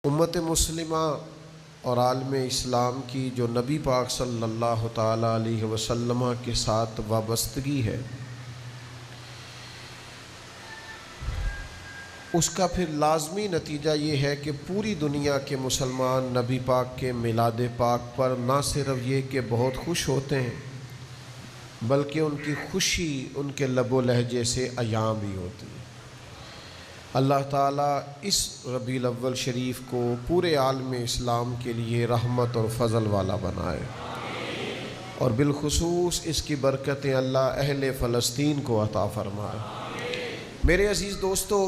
امت مسلمہ اور عالم اسلام کی جو نبی پاک صلی اللہ تعالیٰ علیہ وسلم کے ساتھ وابستگی ہے، اس کا پھر لازمی نتیجہ یہ ہے کہ پوری دنیا کے مسلمان نبی پاک کے میلاد پاک پر نہ صرف یہ کہ بہت خوش ہوتے ہیں، بلکہ ان کی خوشی ان کے لب و لہجے سے عیاں بھی ہوتی ہے۔ اللہ تعالیٰ اس ربیع الاول شریف کو پورے عالم اسلام کے لیے رحمت اور فضل والا بنائے، اور بالخصوص اس کی برکتیں اللہ اہل فلسطین کو عطا فرمائے۔ میرے عزیز دوستو،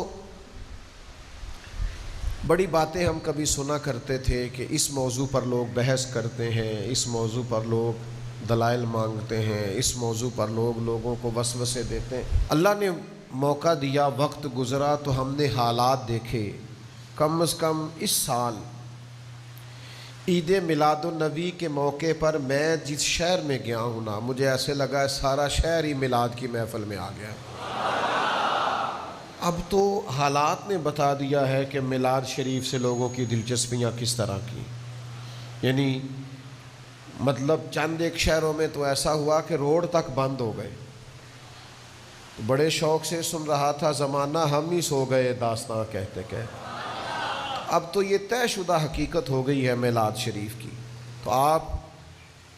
بڑی باتیں ہم کبھی سنا کرتے تھے کہ اس موضوع پر لوگ بحث کرتے ہیں، اس موضوع پر لوگ دلائل مانگتے ہیں، اس موضوع پر لوگ لوگوں کو وسوسے دیتے ہیں۔ اللہ نے موقع دیا، وقت گزرا تو ہم نے حالات دیکھے۔ کم از کم اس سال عید میلاد النبی کے موقع پر میں جس شہر میں گیا ہوں نا، مجھے ایسے لگا ہے سارا شہر ہی میلاد کی محفل میں آ گیا۔ اب تو حالات نے بتا دیا ہے کہ میلاد شریف سے لوگوں کی دلچسپیاں کس طرح کی، یعنی مطلب چند ایک شہروں میں تو ایسا ہوا کہ روڈ تک بند ہو گئے۔ بڑے شوق سے سن رہا تھا زمانہ، ہم ہی سو گئے داستاں کہتے کہتے۔ اب تو یہ طے شدہ حقیقت ہو گئی ہے میلاد شریف کی۔ تو آپ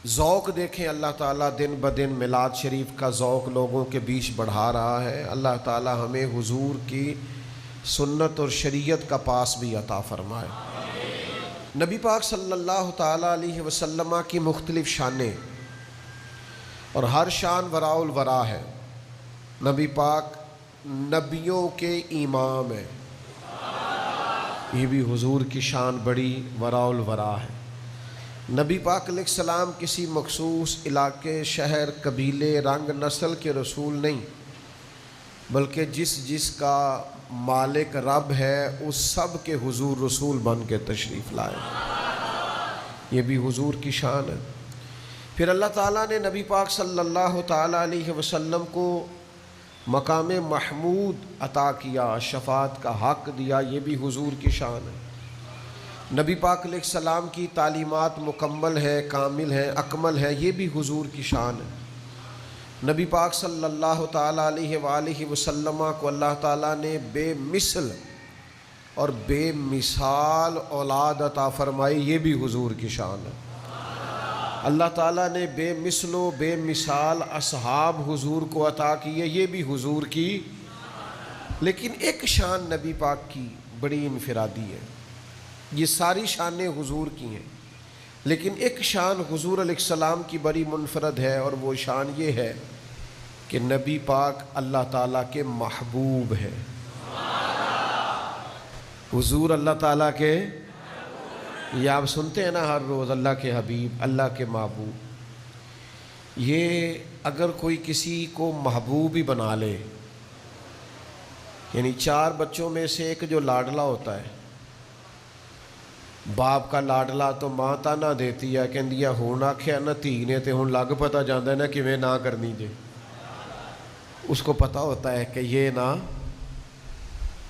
ذوق دیکھیں، اللہ تعالیٰ دن بدن میلاد شریف کا ذوق لوگوں کے بیچ بڑھا رہا ہے۔ اللہ تعالیٰ ہمیں حضور کی سنت اور شریعت کا پاس بھی عطا فرمائے۔ نبی پاک صلی اللہ تعالیٰ علیہ وسلم کی مختلف شانیں، اور ہر شان وراء الورا ہے۔ نبی پاک نبیوں کے امام ہیں، یہ بھی حضور کی شان بڑی وراء الورا ہے۔ نبی پاک علیہ السلام کسی مخصوص علاقے، شہر، قبیلے، رنگ، نسل کے رسول نہیں، بلکہ جس کا مالک رب ہے اس سب کے حضور رسول بن کے تشریف لائے۔ یہ بھی حضور کی شان ہے۔ پھر اللہ تعالیٰ نے نبی پاک صلی اللہ تعالیٰ علیہ وسلم کو مقام محمود عطا کیا، شفاعت کا حق دیا، یہ بھی حضور کی شان ہے۔ نبی پاک علیہ السلام کی تعلیمات مکمل ہے، کامل ہے، اکمل ہے، یہ بھی حضور کی شان ہے۔ نبی پاک صلی اللہ تعالیٰ علیہ وآلہ وسلم کو اللہ تعالیٰ نے بے مثل اور بے مثال اولاد عطا فرمائی، یہ بھی حضور کی شان ہے۔ اللہ تعالیٰ نے بے مثل و بے مثال اصحاب حضور کو عطا کیے، یہ بھی حضور کی۔ لیکن ایک شان نبی پاک کی بڑی انفرادی ہے، یہ ساری شانیں حضور کی ہیں، لیکن ایک شان حضور علیہ السلام کی بڑی منفرد ہے، اور وہ شان یہ ہے کہ نبی پاک اللہ تعالیٰ کے محبوب ہیں۔ حضور اللہ تعالیٰ کے، یہ آپ سنتے ہیں نا ہر روز، اللہ کے حبیب، اللہ کے محبوب۔ یہ اگر کوئی کسی کو محبوب ہی بنا لے، یعنی 4 بچوں میں سے ایک جو لاڈلا ہوتا ہے، باپ کا لاڈلا تو ماں تانا دیتی ہے، کہندی ہے ہن آکھیا نا دھی نے تے ہن لگ پتا جاندا ہے نا کیویں نہ کرنی جے۔ اس کو پتہ ہوتا ہے کہ یہ نا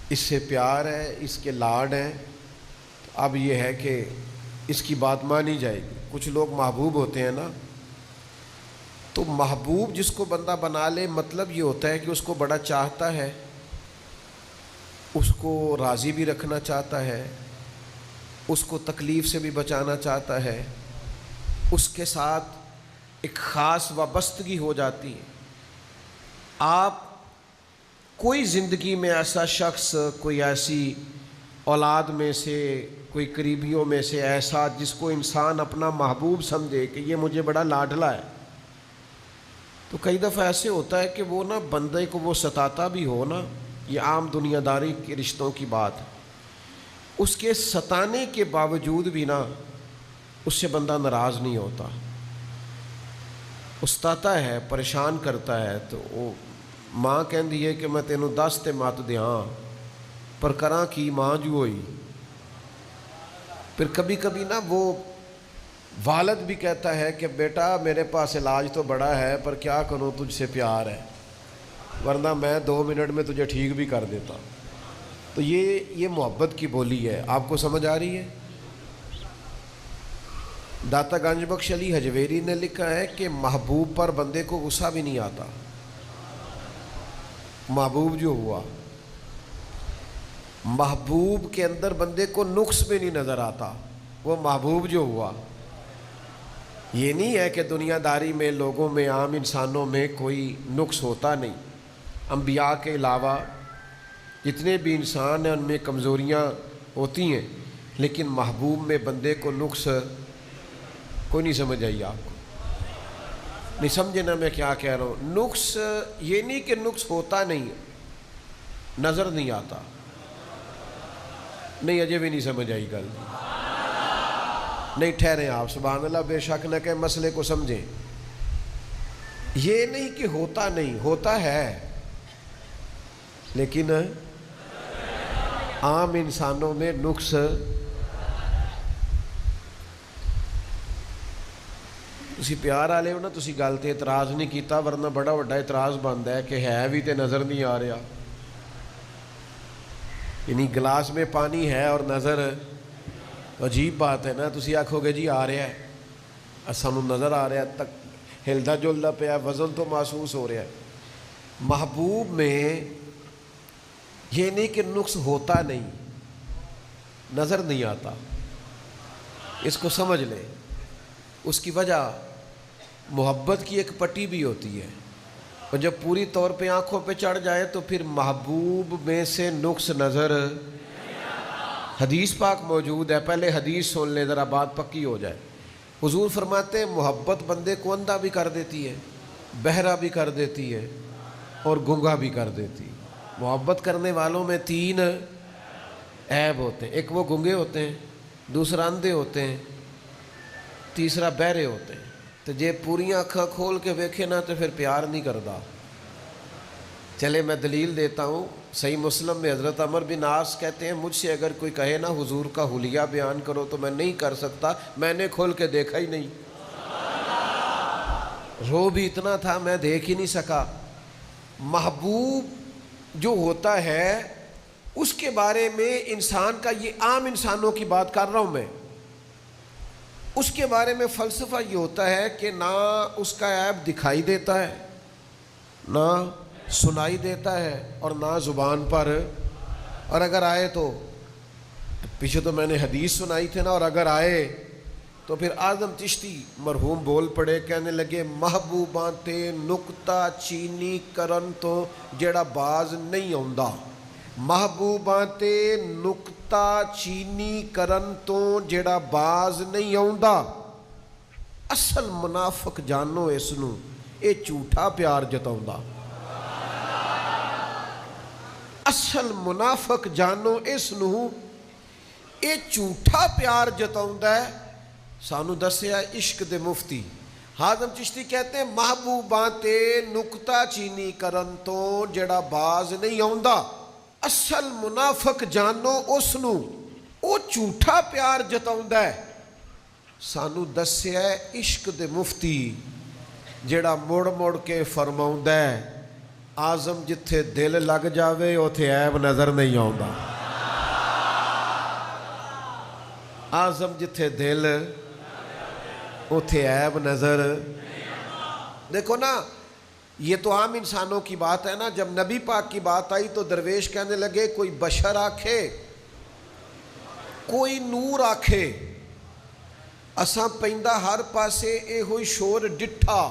اس سے پیار ہے، اس کے لاڈ ہیں، اب یہ ہے کہ اس کی بات مانی جائے گی۔ کچھ لوگ محبوب ہوتے ہیں نا، تو محبوب جس کو بندہ بنا لے، مطلب یہ ہوتا ہے کہ اس کو بڑا چاہتا ہے، اس کو راضی بھی رکھنا چاہتا ہے، اس کو تکلیف سے بھی بچانا چاہتا ہے، اس کے ساتھ ایک خاص وابستگی ہو جاتی ہے۔ آپ کوئی زندگی میں ایسا شخص، کوئی ایسی اولاد میں سے، کوئی قریبیوں میں سے ایسا جس کو انسان اپنا محبوب سمجھے کہ یہ مجھے بڑا لاڈلا ہے، تو کئی دفعہ ایسے ہوتا ہے کہ وہ نا بندے کو وہ ستاتا بھی ہو نا، یہ عام دنیا داری کے رشتوں کی بات ہے، اس کے ستانے کے باوجود بھی نا اس سے بندہ ناراض نہیں ہوتا، ستاتا ہے، پریشان کرتا ہے، تو وہ ماں کہندی ہے کہ میں تینوں 10 تے مت دیاں پر کراں کی ماں جو ہوئی۔ پھر کبھی کبھی نا وہ والد بھی کہتا ہے کہ بیٹا میرے پاس علاج تو بڑا ہے پر کیا کروں، تجھ سے پیار ہے، ورنہ میں 2 منٹ میں تجھے ٹھیک بھی کر دیتا۔ تو یہ محبت کی بولی ہے. آپ کو سمجھ آ رہی ہے؟ داتا گنج بخش علی حجویری نے لکھا ہے کہ محبوب پر بندے کو غصہ بھی نہیں آتا. محبوب جو ہوا، محبوب کے اندر بندے کو نقص بھی نہیں نظر آتا. وہ محبوب جو ہوا، یہ نہیں ہے کہ دنیا داری میں لوگوں میں، عام انسانوں میں کوئی نقص ہوتا نہیں. انبیاء کے علاوہ جتنے بھی انسان ہیں ان میں کمزوریاں ہوتی ہیں، لیکن محبوب میں بندے کو نقص کوئی نہیں. سمجھ آئی آپ کو؟ نہیں سمجھے نا میں کیا کہہ رہا ہوں؟ نقص یہ نہیں کہ نقص ہوتا نہیں، نظر نہیں آتا. نہیں اجے بھی نہیں سمجھ آئی گل. نہیں ٹھہریں آپ، سبحان اللہ، بے شک نہ کہ مسئلے کو سمجھیں. یہ نہیں کہ ہوتا نہیں، ہوتا ہے، لیکن عام انسانوں میں نقص. تسی پیار والے ہو نا، تسی گل تے اعتراض نہیں کیتا، ورنہ بڑا بڑا اعتراض بنتا ہے کہ ہے بھی تے نظر نہیں آ رہا. یعنی گلاس میں پانی ہے اور نظر، عجیب بات ہے نا. تسی آکھو گے جی آ رہا ہے، سانوں نظر آ رہا ہے، تک ہلدا جلدا پیا، وزن تو محسوس ہو رہا ہے. محبوب میں یہ نہیں کہ نقص ہوتا نہیں، نظر نہیں آتا. اس کو سمجھ لیں. اس کی وجہ محبت کی ایک پٹی بھی ہوتی ہے، اور جب پوری طور پہ آنکھوں پہ چڑھ جائے تو پھر محبوب میں سے نقص نظر. حدیث پاک موجود ہے، پہلے حدیث سن لیں ذرا، بات پکی ہو جائے. حضور فرماتے ہیں محبت بندے کو اندھا بھی کر دیتی ہے، بہرا بھی کر دیتی ہے، اور گنگا بھی کر دیتی. محبت کرنے والوں میں 3 عیب ہوتے ہیں. ایک وہ گنگے ہوتے ہیں، دوسرا اندھے ہوتے ہیں، تیسرا بہرے ہوتے ہیں. تو جے پوری آنکھاں کھول کے ویکھے نا تو پھر پیار نہیں کردا. چلے میں دلیل دیتا ہوں. صحیح مسلم میں حضرت عمر بن عاص کہتے ہیں مجھ سے اگر کوئی کہے نا حضور کا حلیہ بیان کرو تو میں نہیں کر سکتا، میں نے کھول کے دیکھا ہی نہیں. رو بھی اتنا تھا میں دیکھ ہی نہیں سکا. محبوب جو ہوتا ہے اس کے بارے میں انسان کا، یہ عام انسانوں کی بات کر رہا ہوں میں، اس کے بارے میں فلسفہ یہ ہوتا ہے کہ نہ اس کا عیب دکھائی دیتا ہے، نہ سنائی دیتا ہے، اور نہ زبان پر. اور اگر آئے تو پیچھے تو میں نے حدیث سنائی تھے نا، اور اگر آئے تو پھر اعظم چشتی مرحوم بول پڑے، کہنے لگے محبوباں تے نکتہ چینی کرن تو جیڑا باز نہیں آندا. محبوباں تے نکتہ چینی کرن تو جیڑا باز نہیں آندا. اصل منافق جانو اس نو، اے جھوٹا پیار جتاوندا. اصل منافق جانو اس نو، اے جھوٹا پیار جتاوندا ہے. سانو دسیا عشق دے مفتی حازم چشتی کہتے ہیں محبوباں تے نکتہ چینی کرن تو جڑا باز نہیں آندا. اصل منافق جانو اس نو، او جھوٹا پیار جتاوندا ہے. سانو دسیا عشق دے مفتی جڑا مڑ مڑ کے فرماوندا ہے آزم جتھے دل لگ جاوے اوتھے عیب نظر نہیں آوندا. آزم جتھے دل اوتھے عیب نظر. دیکھو نا، یہ تو عام انسانوں کی بات ہے نا. جب نبی پاک کی بات آئی تو درویش کہنے لگے کوئی بشر آکھے، کوئی نور آکھے، اساں پیندا ہر پاسے اے ہوئی شور ڈٹھا.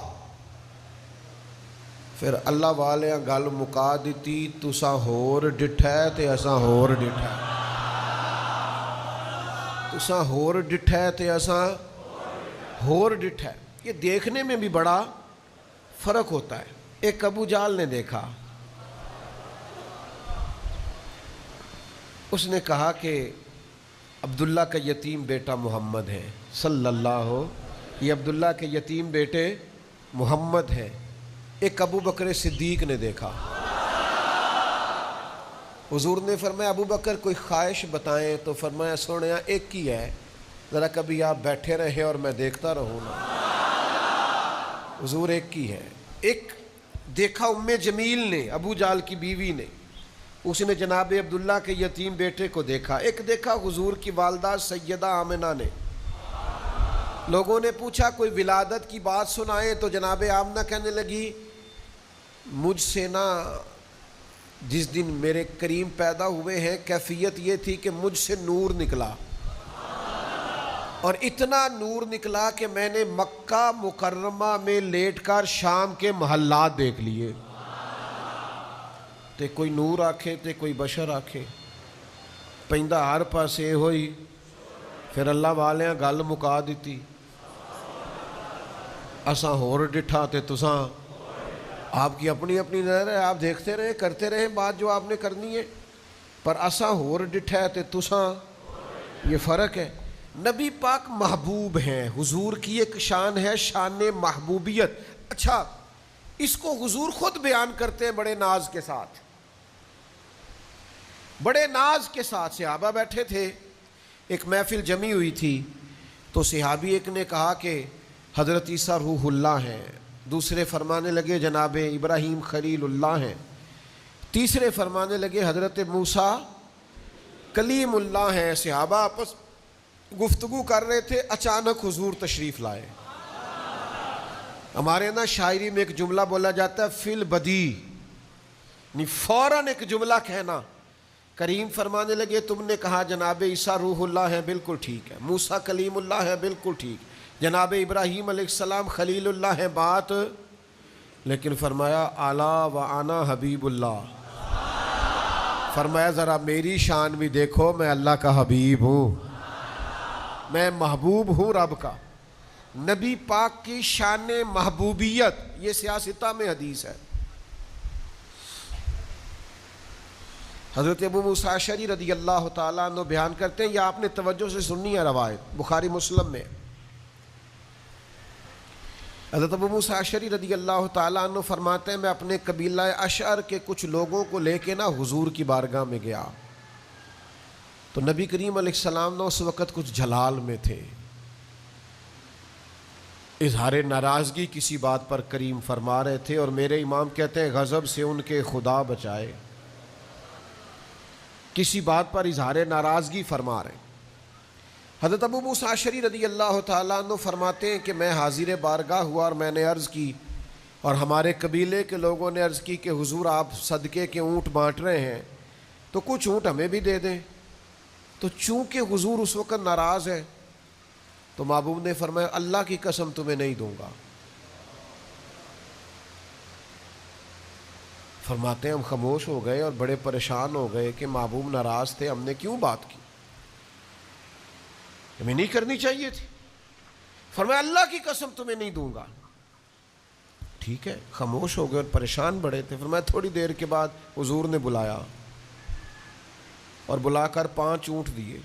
پھر اللہ والے گل مکا دیتی، تساں ہور ڈٹھا ہے تے اساں ہور ڈٹھا ہے. تساں ہور ڈٹھا ہے تے اساں ہور ڈٹھا ہے. یہ دیکھنے میں بھی بڑا فرق ہوتا ہے. ایک ابو جال نے دیکھا، اس نے کہا کہ عبداللہ کا یتیم بیٹا محمد ہے صلی اللہ، یہ عبداللہ کے یتیم بیٹے محمد ہیں. ایک ابو بکر صدیق نے دیکھا. حضور نے فرمایا ابو بکر کوئی خواہش بتائیں، تو فرمایا سونے ایک ہی ہے، ذرا کبھی آپ بیٹھے رہیں اور میں دیکھتا رہوں نا. حضور ایک ہی ہے. ایک دیکھا ام جمیل نے، ابو جال کی بیوی نے. اس نے جناب عبداللہ کے یتیم بیٹے کو دیکھا، ایک دیکھا حضور کی والدہ سیدہ آمنہ نے۔ لوگوں نے پوچھا کوئی ولادت کی بات سنائے، تو جناب آمنہ کہنے لگی مجھ سے نا جس دن میرے کریم پیدا ہوئے ہیں کیفیت یہ تھی کہ مجھ سے نور نکلا، اور اتنا نور نکلا کہ میں نے مکہ مکرمہ میں لیٹ کر شام کے محلات دیکھ لیے۔ تے کوئی نور آکھے تے کوئی بشر آکھے، پہندہ ہر پاسے ہوئی۔ پھر اللہ والیاں گل مکا دیتی، اساں ہور ڈٹھا تے تساں، آپ کی اپنی اپنی نظر ہے، آپ دیکھتے رہے کرتے رہے بات جو آپ نے کرنی ہے، پر اساں ہور ڈٹھا ہے تے تساں، یہ فرق ہے۔ نبی پاک محبوب ہیں، حضور کی ایک شان ہے شان محبوبیت۔ اچھا، اس کو حضور خود بیان کرتے ہیں بڑے ناز کے ساتھ، بڑے ناز کے ساتھ۔ صحابہ بیٹھے تھے، ایک محفل جمی ہوئی تھی، تو صحابی ایک نے کہا کہ حضرت عیسیٰ روح اللہ ہیں، دوسرے فرمانے لگے جناب ابراہیم خلیل اللہ ہیں، تیسرے فرمانے لگے حضرت موسیٰ کلیم اللہ ہیں۔ صحابہ آپس گفتگو کر رہے تھے، اچانک حضور تشریف لائے۔ ہمارے نا شاعری میں ایک جملہ بولا جاتا ہے فی البدی، یعنی فوراً ایک جملہ کہنا۔ کریم فرمانے لگے تم نے کہا جناب عیسیٰ روح اللہ ہیں، بالکل ٹھیک ہے، موسیٰ کلیم اللہ ہے، بالکل ٹھیک، جناب ابراہیم علیہ السلام خلیل اللہ ہے، بات، لیکن فرمایا اعلیٰ و انا حبیب اللہ۔ فرمایا ذرا میری شان بھی دیکھو، میں اللہ کا حبیب ہوں، میں محبوب ہوں رب کا۔ نبی پاک کی شان محبوبیت، یہ سیاستہ میں حدیث ہے۔ حضرت ابو موسیٰ اشعری رضی اللہ تعالیٰ عنہ بیان کرتے ہیں، یہ آپ نے توجہ سے سننی ہے، روایت بخاری مسلم میں۔ حضرت ابو موسیٰ اشعری رضی اللہ تعالیٰ عنہ فرماتے ہیں میں اپنے قبیلہ اشعر کے کچھ لوگوں کو لے کے نا حضور کی بارگاہ میں گیا، تو نبی کریم علیہ السلام نے اس وقت کچھ جلال میں تھے، اظہار ناراضگی کسی بات پر کریم فرما رہے تھے، اور میرے امام کہتے ہیں غضب سے ان کے خدا بچائے، کسی بات پر اظہار ناراضگی فرما رہے ہیں۔ حضرت ابو موسیٰ اشعری رضی اللہ تعالیٰ عنہ فرماتے ہیں کہ میں حاضر بارگاہ ہوا اور میں نے عرض کی، اور ہمارے قبیلے کے لوگوں نے عرض کی کہ حضور آپ صدقے کے اونٹ بانٹ رہے ہیں تو کچھ اونٹ ہمیں بھی دے دیں۔ تو چونکہ حضور اس وقت ناراض ہے تو محبوب نے فرمایا اللہ کی قسم تمہیں نہیں دوں گا۔ فرماتے ہیں ہم خاموش ہو گئے اور بڑے پریشان ہو گئے کہ محبوب ناراض تھے، ہم نے کیوں بات کی، ہمیں نہیں کرنی چاہیے تھی۔ فرمایا اللہ کی قسم تمہیں نہیں دوں گا۔ ٹھیک ہے، خاموش ہو گئے اور پریشان بڑے تھے۔ فرمایا تھوڑی دیر کے بعد حضور نے بلایا اور بلا کر 5 اونٹ دیے۔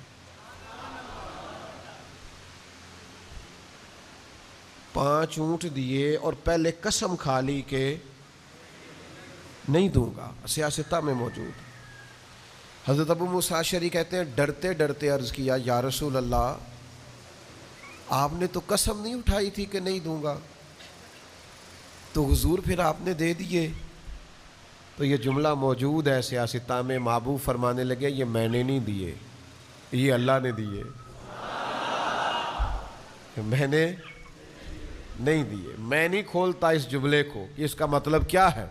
5 اونٹ دیے اور پہلے قسم کھا لی کہ نہیں دوں گا، سیاستہ میں موجود۔ حضرت ابو موسیٰ اشعری کہتے ہیں ڈرتے ڈرتے عرض کیا یا رسول اللہ آپ نے تو قسم نہیں اٹھائی تھی کہ نہیں دوں گا، تو حضور پھر آپ نے دے دیے۔ تو یہ جملہ موجود ہے سیاستہ میں، محبوب فرمانے لگے یہ میں نے نہیں دیے، یہ اللہ نے دیے، میں نے نہیں دیے، میں نہیں کھولتا اس جملے کو کہ اس کا مطلب کیا ہے،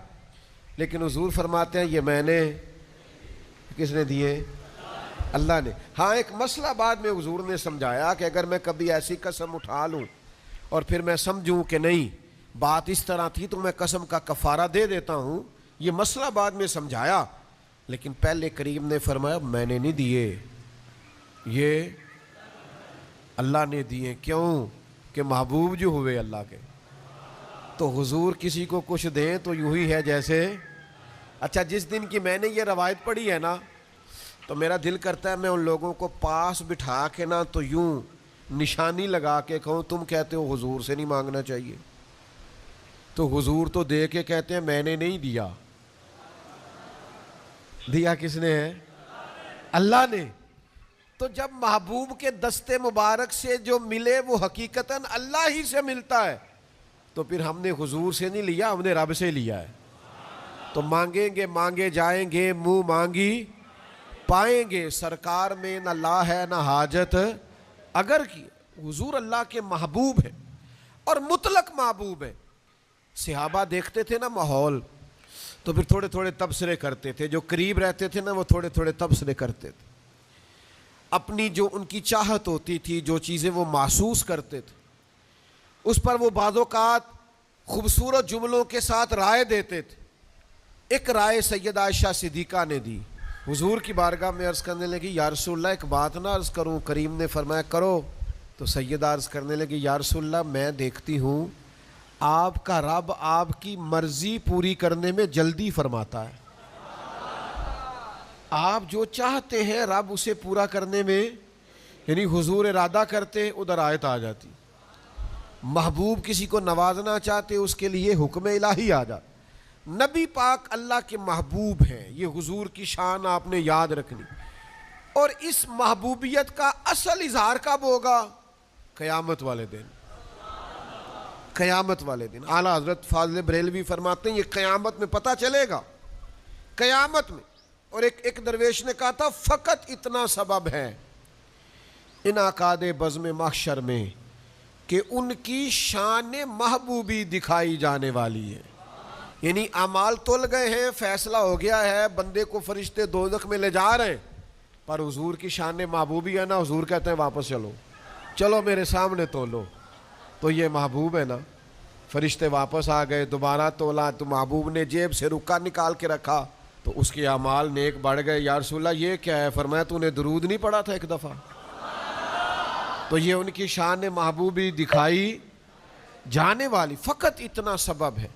لیکن حضور فرماتے ہیں یہ میں نے، کس نے دیے؟ اللہ نے۔ ہاں ایک مسئلہ بعد میں حضور نے سمجھایا کہ اگر میں کبھی ایسی قسم اٹھا لوں اور پھر میں سمجھوں کہ نہیں بات اس طرح تھی تو میں قسم کا کفارہ دے دیتا ہوں، یہ مسئلہ بعد میں سمجھایا، لیکن پہلے کریم نے فرمایا میں نے نہیں دیے، یہ اللہ نے دیے۔ کیوں؟ کہ محبوب جو ہوئے اللہ کے، تو حضور کسی کو کچھ دیں تو یوں ہی ہے جیسے، اچھا جس دن کی میں نے یہ روایت پڑھی ہے نا تو میرا دل کرتا ہے میں ان لوگوں کو پاس بٹھا کے نا تو یوں نشانی لگا کے کہوں تم کہتے ہو حضور سے نہیں مانگنا چاہیے، تو حضور تو دے کے کہتے ہیں میں نے نہیں دیا، دیا کس نے ہے؟ اللہ نے۔ تو جب محبوب کے دستے مبارک سے جو ملے وہ حقیقتاً اللہ ہی سے ملتا ہے، تو پھر ہم نے حضور سے نہیں لیا، ہم نے رب سے لیا ہے۔ تو مانگیں گے مانگے جائیں گے، منہ مانگی پائیں گے، سرکار میں نہ لا ہے نہ حاجت اگر کی۔ حضور اللہ کے محبوب ہیں اور مطلق محبوب ہیں۔ صحابہ دیکھتے تھے نا ماحول، تو پھر تھوڑے تھوڑے تبصرے کرتے تھے، جو قریب رہتے تھے نا وہ تھوڑے تھوڑے تبصرے کرتے تھے، اپنی جو ان کی چاہت ہوتی تھی، جو چیزیں وہ محسوس کرتے تھے اس پر وہ بعض اوقات خوبصورت جملوں کے ساتھ رائے دیتے تھے۔ ایک رائے سیدہ عائشہ صدیقہ نے دی، حضور کی بارگاہ میں عرض کرنے لگی یا رسول اللہ ایک بات نہ عرض کروں؟ کریم نے فرمایا کرو۔ تو سیدہ عرض کرنے لگی یا رسول اللہ میں دیکھتی ہوں آپ کا رب آپ کی مرضی پوری کرنے میں جلدی فرماتا ہے، آپ جو چاہتے ہیں رب اسے پورا کرنے میں، یعنی حضور ارادہ کرتے ادھر آیت آ جاتی، محبوب کسی کو نوازنا چاہتے اس کے لیے حکم الہی آ جاتا۔ نبی پاک اللہ کے محبوب ہیں، یہ حضور کی شان آپ نے یاد رکھنی۔ اور اس محبوبیت کا اصل اظہار کب ہوگا؟ قیامت والے دن، قیامت والے دن۔ اعلیٰ حضرت فاضل بریلوی فرماتے ہیں یہ قیامت میں پتہ چلے گا، قیامت میں۔ اور ایک درویش نے کہا تھا فقط اتنا سبب ہے انعقاد بزم محشر میں کہ ان کی شان محبوبی دکھائی جانے والی ہے، یعنی اعمال تل گئے ہیں، فیصلہ ہو گیا ہے، بندے کو فرشتے دوزخ میں لے جا رہے ہیں، پر حضور کی شان محبوبی ہے نا، حضور کہتے ہیں واپس چلو، چلو میرے سامنے تولو، تو یہ محبوب ہے نا۔ فرشتے واپس آ گئے، دوبارہ تولا تو محبوب نے جیب سے رکا نکال کے رکھا تو اس کے اعمال نیک بڑھ گئے۔ یا رسول اللہ یہ کیا ہے؟ فرمایا تو نے درود نہیں پڑھا تھا ایک دفعہ؟ تو یہ ان کی شان محبوبی دکھائی جانے والی، فقط اتنا سبب ہے۔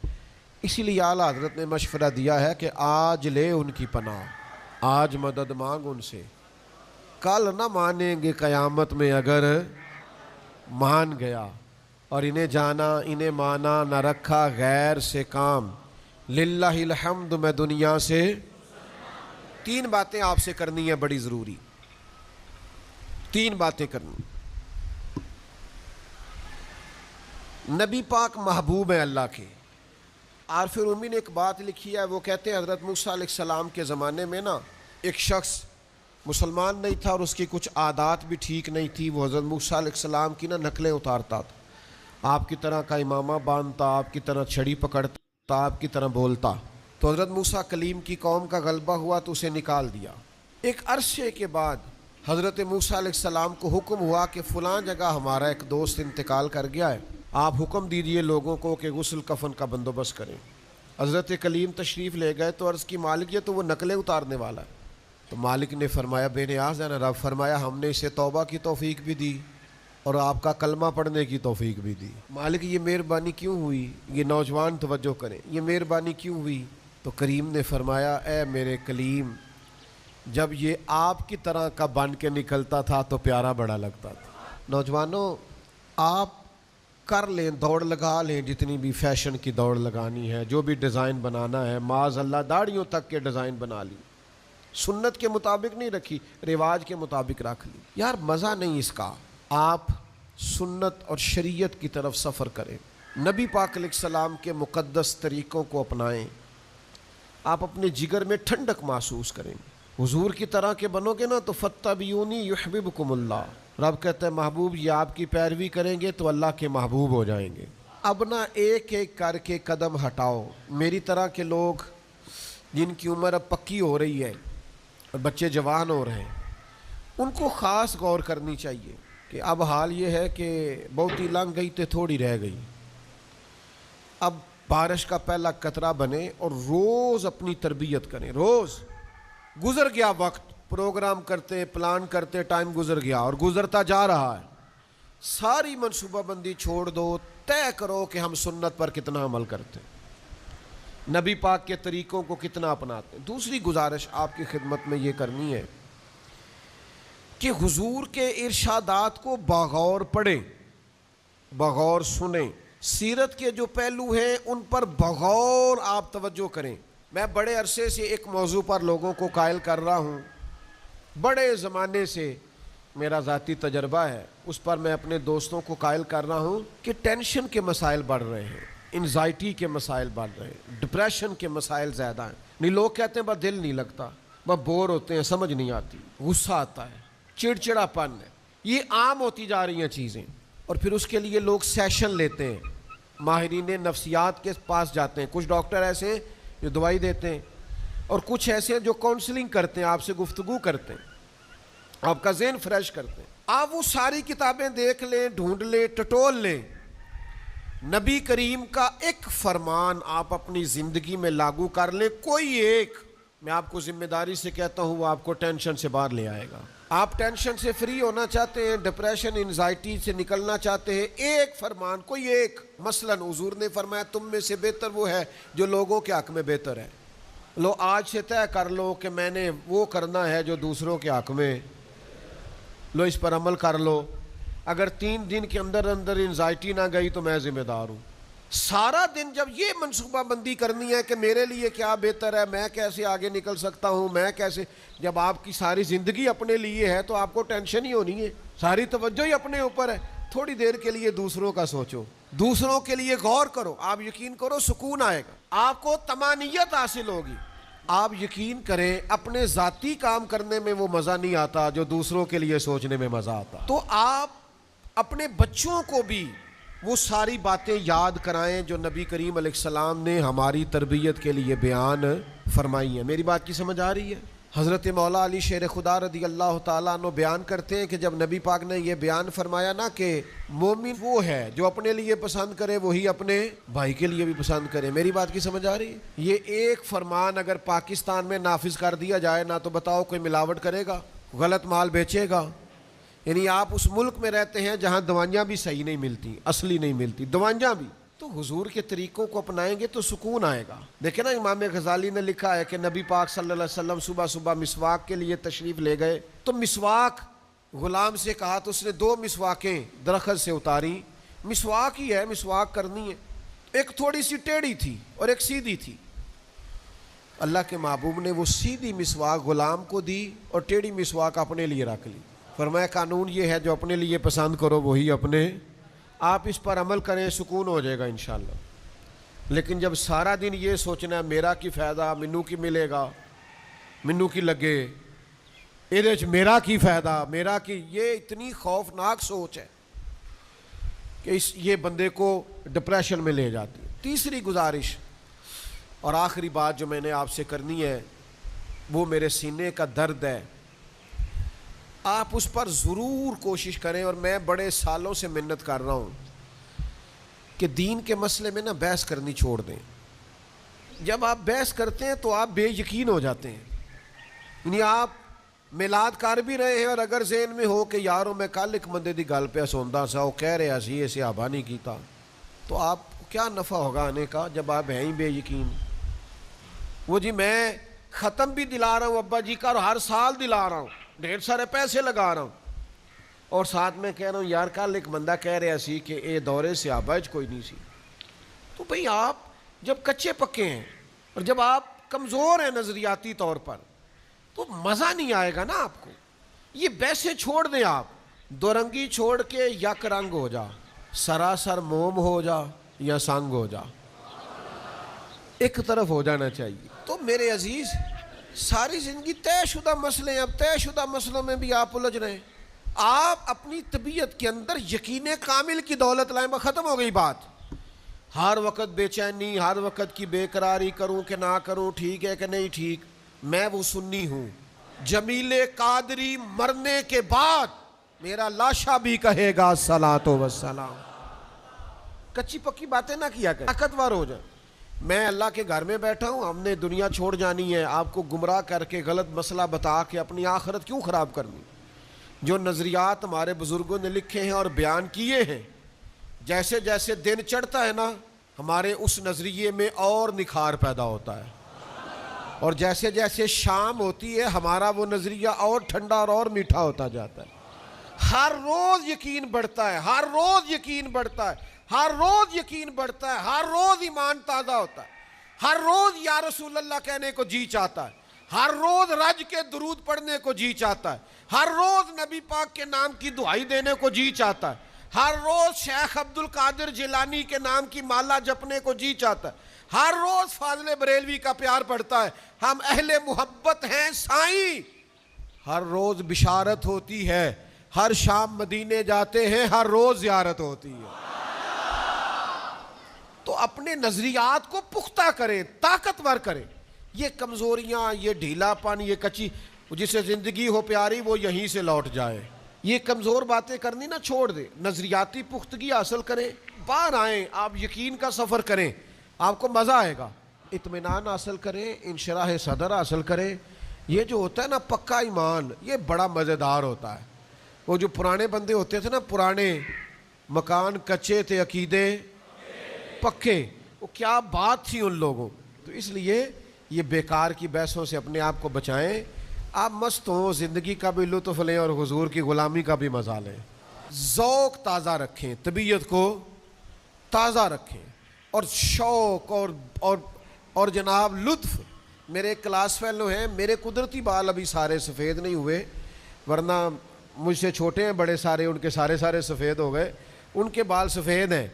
اسی لیے اعلیٰ حضرت نے مشورہ دیا ہے کہ آج لے ان کی پناہ، آج مدد مانگ ان سے، کل نہ مانیں گے قیامت میں اگر مان گیا۔ اور انہیں جانا انہیں مانا نہ رکھا غیر سے کام، للہ الحمد میں دنیا سے۔ تین باتیں آپ سے کرنی ہیں بڑی ضروری، تین باتیں کرنی۔ نبی پاک محبوب ہیں اللہ کے۔ عارف رومی نے ایک بات لکھی ہے، وہ کہتے ہیں حضرت موسیٰ علیہ السلام کے زمانے میں نا ایک شخص مسلمان نہیں تھا اور اس کی کچھ عادات بھی ٹھیک نہیں تھی، وہ حضرت موسیٰ علیہ السلام کی نا نقلیں اتارتا تھا، آپ کی طرح کا امامہ باندھتا، آپ کی طرح چھڑی پکڑتا، آپ کی طرح بولتا۔ تو حضرت موسیٰ کلیم کی قوم کا غلبہ ہوا تو اسے نکال دیا۔ ایک عرصے کے بعد حضرت موسیٰ علیہ السلام کو حکم ہوا کہ فلاں جگہ ہمارا ایک دوست انتقال کر گیا ہے، آپ حکم دیجئے لوگوں کو کہ غسل کفن کا بندوبست کریں۔ حضرت کلیم تشریف لے گئے تو عرض کی مالک یہ تو وہ نقلیں اتارنے والا ہے۔ تو مالک نے فرمایا بے نیاز ہے نا رب، فرمایا ہم نے اسے توبہ کی توفیق بھی دی اور آپ کا کلمہ پڑھنے کی توفیق بھی دی۔ مالک یہ مہربانی کیوں ہوئی؟ یہ نوجوان توجہ کریں، یہ مہربانی کیوں ہوئی؟ تو کریم نے فرمایا اے میرے کلیم، جب یہ آپ کی طرح کا بن کے نکلتا تھا تو پیارا بڑا لگتا تھا۔ نوجوانوں آپ کر لیں، دوڑ لگا لیں، جتنی بھی فیشن کی دوڑ لگانی ہے، جو بھی ڈیزائن بنانا ہے، معاذ اللہ داڑھیوں تک کے ڈیزائن بنا لی، سنت کے مطابق نہیں رکھی، رواج کے مطابق رکھ لی، یار مزہ نہیں اس کا۔ آپ سنت اور شریعت کی طرف سفر کریں، نبی پاک علیہ السلام کے مقدس طریقوں کو اپنائیں، آپ اپنے جگر میں ٹھنڈک محسوس کریں گے۔ حضور کی طرح کے بنو گے نا تو فاتبعونی یحببکم اللہ، رب کہتا ہے محبوب یہ آپ کی پیروی کریں گے تو اللہ کے محبوب ہو جائیں گے۔ اب نہ ایک ایک کر کے قدم ہٹاؤ۔ میری طرح کے لوگ جن کی عمر اب پکی ہو رہی ہے اور بچے جوان ہو رہے ہیں، ان کو خاص غور کرنی چاہیے کہ اب حال یہ ہے کہ بہتی لنگ گئی تو تھوڑی رہ گئی۔ اب بارش کا پہلا قطرہ بنے اور روز اپنی تربیت کریں، روز۔ گزر گیا وقت، پروگرام کرتے پلان کرتے ٹائم گزر گیا اور گزرتا جا رہا ہے، ساری منصوبہ بندی چھوڑ دو، طے کرو کہ ہم سنت پر کتنا عمل کرتے ہیں، نبی پاک کے طریقوں کو کتنا اپناتے ہیں۔ دوسری گزارش آپ کی خدمت میں یہ کرنی ہے کہ حضور کے ارشادات کو بغور پڑھیں، بغور سنیں، سیرت کے جو پہلو ہیں ان پر بغور آپ توجہ کریں۔ میں بڑے عرصے سے ایک موضوع پر لوگوں کو قائل کر رہا ہوں، بڑے زمانے سے میرا ذاتی تجربہ ہے، اس پر میں اپنے دوستوں کو قائل کر رہا ہوں کہ ٹینشن کے مسائل بڑھ رہے ہیں، انزائٹی کے مسائل بڑھ رہے ہیں, ڈپریشن کے مسائل زیادہ ہیں. نہیں, لوگ کہتے ہیں بس دل نہیں لگتا, بس بور ہوتے ہیں, سمجھ نہیں آتی, غصہ آتا ہے, چڑچڑاپن ہے, یہ عام ہوتی جا رہی ہیں چیزیں. اور پھر اس کے لیے لوگ سیشن لیتے ہیں, ماہرین نفسیات کے پاس جاتے ہیں. کچھ ڈاکٹر ایسے ہیں جو دوائی دیتے ہیں, اور کچھ ایسے ہیں جو کاؤنسلنگ کرتے ہیں, آپ سے گفتگو کرتے ہیں, آپ کا ذہن فریش کرتے ہیں. آپ وہ ساری کتابیں دیکھ لیں, ڈھونڈ لیں, ٹٹول لیں, نبی کریم کا ایک فرمان آپ اپنی زندگی میں لاگو کر لیں, کوئی ایک, میں آپ کو ذمہ داری سے کہتا ہوں, وہ آپ کو ٹینشن سے باہر لے آئے گا. آپ ٹینشن سے فری ہونا چاہتے ہیں, ڈپریشن انزائٹی سے نکلنا چاہتے ہیں, ایک فرمان, کوئی ایک. مثلا حضور نے فرمایا تم میں سے بہتر وہ ہے جو لوگوں کے حق میں بہتر ہے. لو آج سے طے کر لو کہ میں نے وہ کرنا ہے جو دوسروں کے حق میں, لو اس پر عمل کر لو. اگر 3 دن کے اندر انزائٹی نہ گئی تو میں ذمہ دار ہوں. سارا دن جب یہ منصوبہ بندی کرنی ہے کہ میرے لیے کیا بہتر ہے, میں کیسے آگے نکل سکتا ہوں, میں کیسے, جب آپ کی ساری زندگی اپنے لیے ہے تو آپ کو ٹینشن ہی ہونی ہے, ساری توجہ ہی اپنے اوپر ہے. تھوڑی دیر کے لیے دوسروں کا سوچو, دوسروں کے لیے غور کرو, آپ یقین کرو سکون آئے گا, آپ کو طمانینت حاصل ہوگی. آپ یقین کریں اپنے ذاتی کام کرنے میں وہ مزہ نہیں آتا جو دوسروں کے لیے سوچنے میں مزہ آتا. تو آپ اپنے بچوں کو بھی وہ ساری باتیں یاد کرائیں جو نبی کریم علیہ السلام نے ہماری تربیت کے لیے بیان فرمائی ہیں. میری بات کی سمجھ آ رہی ہے؟ حضرت مولا علی شیر خدا رضی اللہ تعالیٰ عنہ بیان کرتے ہیں کہ جب نبی پاک نے یہ بیان فرمایا نا کہ مومن وہ ہے جو اپنے لیے پسند کرے وہی اپنے بھائی کے لیے بھی پسند کرے. میری بات کی سمجھ آ رہی ہے؟ یہ ایک فرمان اگر پاکستان میں نافذ کر دیا جائے نا تو بتاؤ کوئی ملاوٹ کرے گا, غلط مال بیچے گا؟ یعنی آپ اس ملک میں رہتے ہیں جہاں دوائیاں بھی صحیح نہیں ملتی, اصلی نہیں ملتی دوائیاں بھی, تو حضور کے طریقوں کو اپنائیں گے تو سکون آئے گا. دیکھیں نا امام غزالی نے لکھا ہے کہ نبی پاک صلی اللہ علیہ وسلم صبح صبح مسواک کے لیے تشریف لے گئے تو مسواک غلام سے کہا تو اس نے 2 مسواکیں درخت سے اتاری. مسواک ہی ہے, مسواک کرنی ہے, ایک تھوڑی سی ٹیڑھی تھی اور ایک سیدھی تھی. اللہ کے محبوب نے وہ سیدھی مسواک غلام کو دی اور ٹیڑھی مسواک اپنے لیے رکھ لی. فرمایا قانون یہ ہے جو اپنے لیے پسند کرو وہی اپنے, آپ اس پر عمل کریں سکون ہو جائے گا انشاءاللہ. لیکن جب سارا دن یہ سوچنا ہے میرا کی فائدہ, منو کی ملے گا, منو کی لگے, یہ میرا کی فائدہ, میرا کی, یہ اتنی خوفناک سوچ ہے کہ یہ بندے کو ڈپریشن میں لے جاتی ہے. تیسری گزارش اور آخری بات جو میں نے آپ سے کرنی ہے وہ میرے سینے کا درد ہے, آپ اس پر ضرور کوشش کریں. اور میں بڑے سالوں سے محنت کر رہا ہوں کہ دین کے مسئلے میں نا بحث کرنی چھوڑ دیں. جب آپ بحث کرتے ہیں تو آپ بے یقین ہو جاتے ہیں. یعنی آپ میلاد کر بھی رہے ہیں اور اگر ذہن میں ہو کہ یاروں میں کل ایک بندے دی گل پہ سوندا سا, وہ کہہ رہا سی اسے آبا نہیں کیتا, تو آپ کیا نفع ہوگا آنے کا جب آپ ہیں ہی بے یقین. وہ جی میں ختم بھی دلا رہا ہوں ابا جی کا, اور ہر سال دلا رہا ہوں, ڈھیر سارے پیسے لگا رہا ہوں, اور ساتھ میں کہہ رہا ہوں یار کل ایک بندہ کہہ رہا سی کہ اے دورے سے آباج کوئی نہیں سی. تو بھئی آپ جب کچے پکے ہیں اور جب آپ کمزور ہیں نظریاتی طور پر تو مزہ نہیں آئے گا نا آپ کو. یہ بحثیں چھوڑ دیں, آپ 2 رنگی چھوڑ کے یک رنگ ہو جا, سراسر موم ہو جا یا سنگ ہو جا, ایک طرف ہو جانا چاہیے. تو میرے عزیز ساری زندگی طے شدہ مسئلے ہیں, اب طے شدہ مسئلوں میں بھی آپ الجھ رہے ہیں. آپ اپنی طبیعت کے اندر یقین کامل کی دولت لائیں, ختم ہو گئی بات. ہر وقت بے چینی, ہر وقت کی بے قراری, کروں کہ نہ کروں, ٹھیک ہے کہ نہیں ٹھیک. میں وہ سنی ہوں, جمیل قادری مرنے کے بعد میرا لاشا بھی کہے گا الصلاۃ والسلام. کچی پکی باتیں نہ کیا کریں, طاقتور ہو جائیں. میں اللہ کے گھر میں بیٹھا ہوں, ہم نے دنیا چھوڑ جانی ہے, آپ کو گمراہ کر کے غلط مسئلہ بتا کے اپنی آخرت کیوں خراب کرنی. جو نظریات ہمارے بزرگوں نے لکھے ہیں اور بیان کیے ہیں, جیسے جیسے دن چڑھتا ہے نا ہمارے اس نظریے میں اور نکھار پیدا ہوتا ہے, اور جیسے جیسے شام ہوتی ہے ہمارا وہ نظریہ اور ٹھنڈا اور میٹھا ہوتا جاتا ہے. ہر روز یقین بڑھتا ہے, ہر روز یقین بڑھتا ہے, ہر روز یقین بڑھتا ہے, ہر روز ایمان تازہ ہوتا ہے, ہر روز یا رسول اللہ کہنے کو جی چاہتا ہے, ہر روز رج کے درود پڑھنے کو جی چاہتا ہے, ہر روز نبی پاک کے نام کی دعائی دینے کو جی چاہتا ہے, ہر روز شیخ عبد القادر جیلانی کے نام کی مالا جپنے کو جی چاہتا ہے، ہر روز فاضل بریلوی کا پیار پڑتا ہے، ہم اہل محبت ہیں سائیں، ہر روز بشارت ہوتی ہے، ہر شام مدینے جاتے ہیں، ہر روز زیارت ہوتی ہے۔ تو اپنے نظریات کو پختہ کریں، طاقتور کریں۔ یہ کمزوریاں، یہ ڈھیلا پن، یہ کچی، جسے زندگی ہو پیاری وہ یہیں سے لوٹ جائے۔ یہ کمزور باتیں کرنی نہ چھوڑ دے، نظریاتی پختگی حاصل کریں، باہر آئیں، آپ یقین کا سفر کریں، آپ کو مزہ آئے گا، اطمینان حاصل کریں، انشراح صدر حاصل کریں۔ یہ جو ہوتا ہے نا پکا ایمان، یہ بڑا مزیدار ہوتا ہے۔ وہ جو پرانے بندے ہوتے تھے نا، پرانے مکان کچے تھے عقیدے پکے، وہ کیا بات تھی ان لوگوں۔ تو اس لیے یہ بیکار کی بحثوں سے اپنے آپ کو بچائیں، آپ مست ہوں، زندگی کا بھی لطف لیں اور حضور کی غلامی کا بھی مزہ لیں۔ ذوق تازہ رکھیں، طبیعت کو تازہ رکھیں، اور شوق اور جناب لطف۔ میرے کلاس فیلو ہیں، میرے قدرتی بال ابھی سارے سفید نہیں ہوئے، ورنہ مجھ سے چھوٹے ہیں بڑے سارے، ان کے سارے سفید ہو گئے، ان کے بال سفید ہیں۔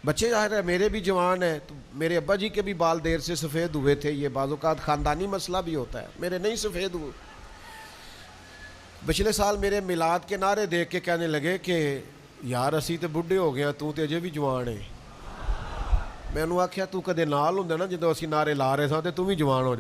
بچے ظاہر ہے میرے بھی جوان ہیں، تو میرے ابا جی کے بھی بال دیر سے سفید ہوئے تھے، یہ بعض اوقات خاندانی مسئلہ بھی ہوتا ہے، میرے نہیں سفید ہوئے۔ پچھلے سال میرے میلاد کے نعرے دیکھ کے کہنے لگے کہ یار اسی تے بڈھے ہو گیا، تو تے اجے بھی جوان ہے۔ میں انہوں آکھیا تو کدے نال ہوندا نا جدوں اسی نعرے لا رہے تھا تے تو بھی جوان ہو